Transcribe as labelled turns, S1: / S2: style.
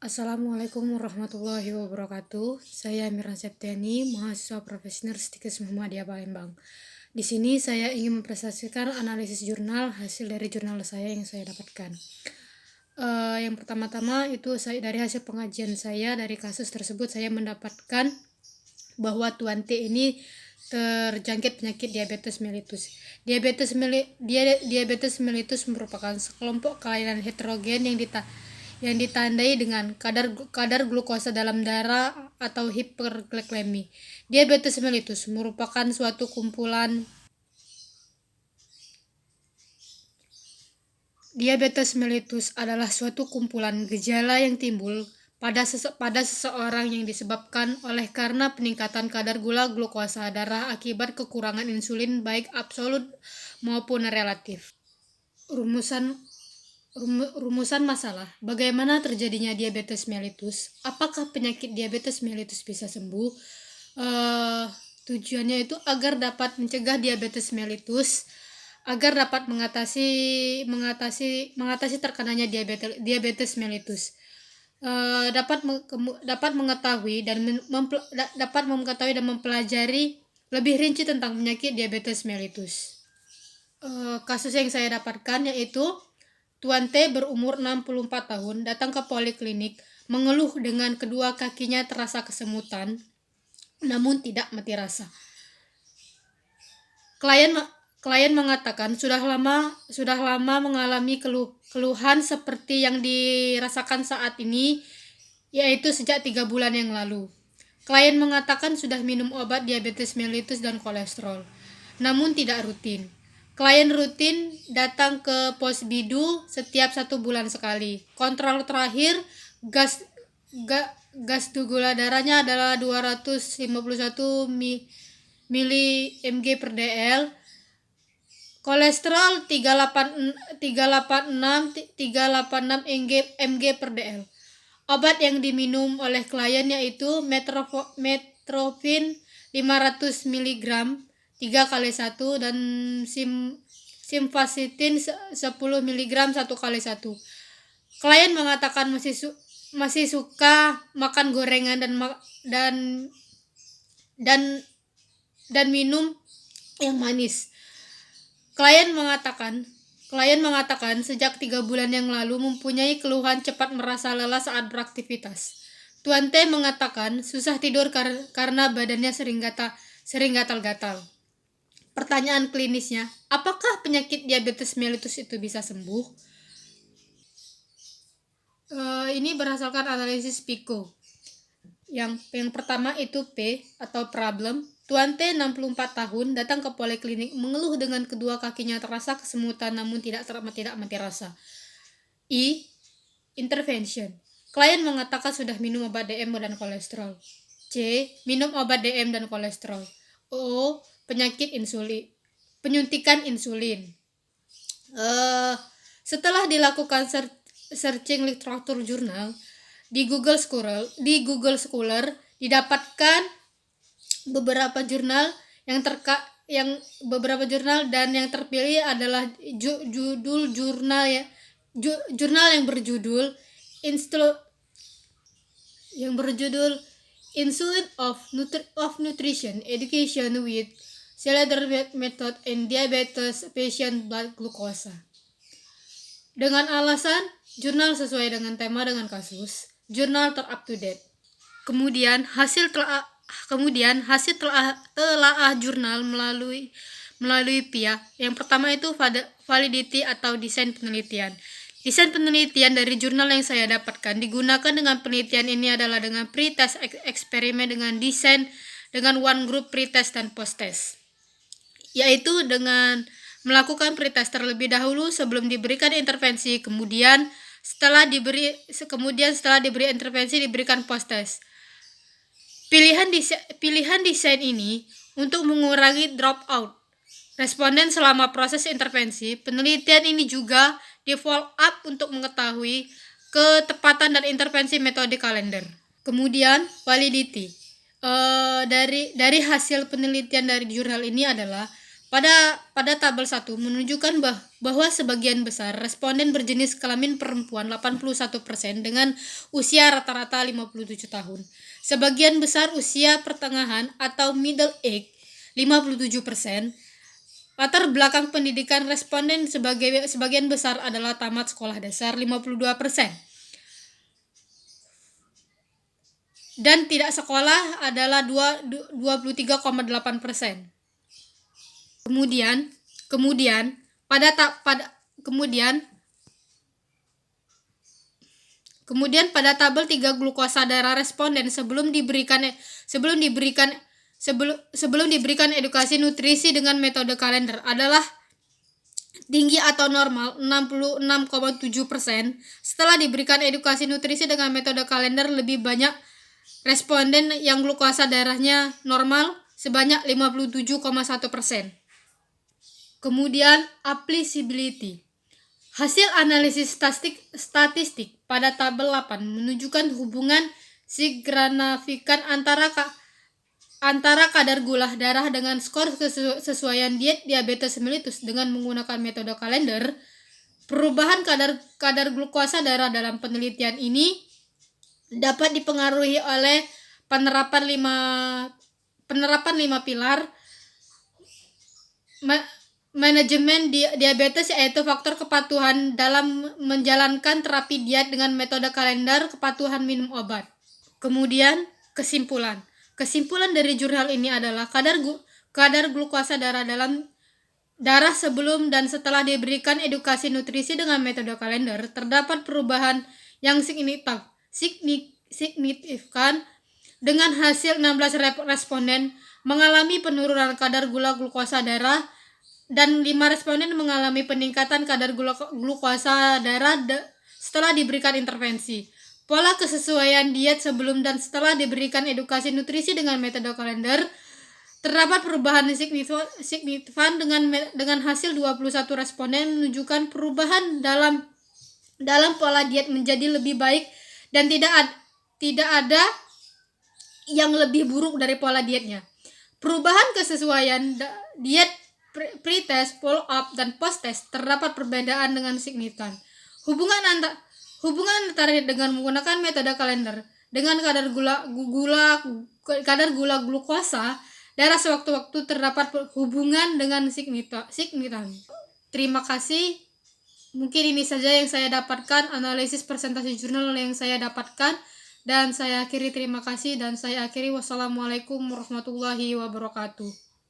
S1: Assalamualaikum warahmatullahi wabarakatuh. Saya Mira Septiani, mahasiswa profesional Stikes Muhammadiyah Palembang. Di sini saya ingin mempresentasikan analisis jurnal hasil dari jurnal saya yang saya dapatkan. Yang pertama-tama itu dari hasil pengajian saya dari kasus tersebut saya mendapatkan bahwa Tuan T ini terjangkit penyakit diabetes mellitus. Diabetes mellitus merupakan sekelompok kelainan heterogen yang ditandai dengan kadar glukosa dalam darah atau hiperglikemi. Diabetes mellitus merupakan suatu kumpulan Diabetes mellitus adalah suatu kumpulan gejala yang timbul pada seseorang yang disebabkan oleh karena peningkatan kadar glukosa darah akibat kekurangan insulin baik absolut maupun relatif. Rumusan masalah, bagaimana terjadinya diabetes mellitus? Apakah penyakit diabetes mellitus bisa sembuh? Tujuannya itu agar dapat mencegah diabetes mellitus, agar dapat mengatasi terkenanya diabetes mellitus. Dapat mengetahui dan mempelajari lebih rinci tentang penyakit diabetes mellitus. Kasus yang saya dapatkan yaitu Tuan T berumur 64 tahun datang ke poliklinik mengeluh dengan kedua kakinya terasa kesemutan namun tidak mati rasa. Klien mengatakan sudah lama mengalami keluhan seperti yang dirasakan saat ini, yaitu sejak 3 bulan yang lalu. Klien mengatakan sudah minum obat diabetes mellitus dan kolesterol, namun tidak rutin. Klien rutin datang ke pos bidu setiap 1 bulan sekali. Kontrol terakhir gas gula darahnya adalah 251 mg per dl. Kolesterol 386 mg per dl. Obat yang diminum oleh klien yaitu Metropin 500 mg 3x1 dan Simvastatin 10 mg 1x1. Klien mengatakan masih suka makan gorengan dan minum yang manis. Klien mengatakan sejak 3 bulan yang lalu mempunyai keluhan cepat merasa lelah saat beraktivitas. Tuan T mengatakan susah tidur karena badannya sering gatal-gatal. Pertanyaan klinisnya, apakah penyakit diabetes mellitus itu bisa sembuh? Ini berdasarkan analisis PICO. Yang pertama itu P atau problem. Tuan T 64 tahun datang ke poliklinik mengeluh dengan kedua kakinya terasa kesemutan namun tidak mati rasa. I. Intervention. Klien mengatakan sudah minum obat DM dan kolesterol. C. Minum obat DM dan kolesterol. O. Penyuntikan insulin. Setelah dilakukan searching literatur jurnal di Google Scholar didapatkan beberapa jurnal dan yang terpilih adalah jurnal yang berjudul Insulin of Nutrition Education with Cellular Method in Diabetes Patient Blood Glucose. Dengan alasan jurnal sesuai dengan tema dengan kasus, jurnal ter-up to date. Kemudian hasil telaah jurnal melalui PIA. Yang pertama itu validity atau desain penelitian. Desain penelitian dari jurnal yang saya dapatkan digunakan dengan penelitian ini adalah dengan pre-test eksperimen dengan desain dengan one group pre-test dan post-test, yaitu dengan melakukan pre-test terlebih dahulu sebelum diberikan intervensi, kemudian setelah diberi intervensi diberikan post-test. Pilihan desain ini untuk mengurangi dropout responden selama proses intervensi. Penelitian ini juga di follow up untuk mengetahui ketepatan dan intervensi metode kalender. Kemudian validity. Dari hasil penelitian dari jurnal ini adalah Pada tabel 1 menunjukkan bahwa sebagian besar responden berjenis kelamin perempuan 81% dengan usia rata-rata 57 tahun. Sebagian besar usia pertengahan atau middle age 57%. Latar belakang pendidikan responden sebagian besar adalah tamat sekolah dasar 52%. Dan tidak sekolah adalah 23,8%. Kemudian pada tabel 3 glukosa darah responden sebelum diberikan edukasi nutrisi dengan metode kalender adalah tinggi atau normal 66,7%. Setelah diberikan edukasi nutrisi dengan metode kalender, lebih banyak responden yang glukosa darahnya normal sebanyak 57,1%. Kemudian applicability. Hasil analisis statistik pada tabel 8 menunjukkan hubungan signifikan antara kadar gula darah dengan skor kesesuaian diet diabetes mellitus dengan menggunakan metode kalender. Perubahan kadar glukosa darah dalam penelitian ini dapat dipengaruhi oleh penerapan 5 pilar manajemen diabetes, yaitu faktor kepatuhan dalam menjalankan terapi diet dengan metode kalender, kepatuhan minum obat. Kemudian kesimpulan dari jurnal ini adalah kadar glukosa darah dalam darah sebelum dan setelah diberikan edukasi nutrisi dengan metode kalender terdapat perubahan yang signifikan dengan hasil 16 responden mengalami penurunan kadar glukosa darah dan 5 responden mengalami peningkatan kadar glukosa darah setelah diberikan intervensi. Pola kesesuaian diet sebelum dan setelah diberikan edukasi nutrisi dengan metode kalender, terdapat perubahan signifikan dengan hasil 21 responden menunjukkan perubahan dalam pola diet menjadi lebih baik dan tidak ada yang lebih buruk dari pola dietnya. Perubahan kesesuaian diet pre-test, follow-up, dan post-test terdapat perbedaan dengan signifikan. Hubungan antara dengan menggunakan metode kalender dengan kadar gula glukosa darah sewaktu-waktu terdapat hubungan dengan signifikan. Terima kasih. Mungkin ini saja yang saya dapatkan, analisis presentasi jurnal yang saya dapatkan, dan saya akhiri. Terima kasih dan saya akhiri. Wassalamualaikum warahmatullahi wabarakatuh.